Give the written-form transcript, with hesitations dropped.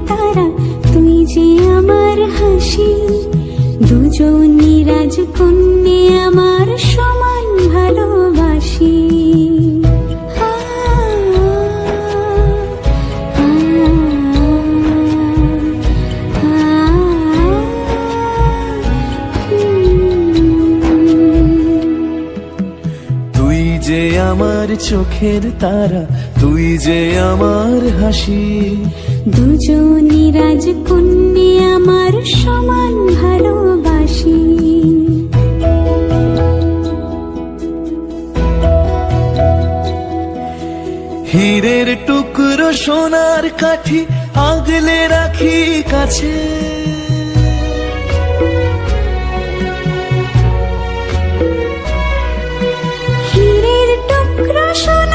তারা, তুই যে আমার হাসি। দুজনই রাজকন্যে আমার সমান ভালোবাসি। তুই যে আমার চোখের তারা, তুই যে আমার হাসি। দুজনই রাজকন্যে আমার সমান ভালোবাসি। হীরের টুকরো সোনার কাঠি আগলে রাখি কাছে। হীরের টুকরো সোনার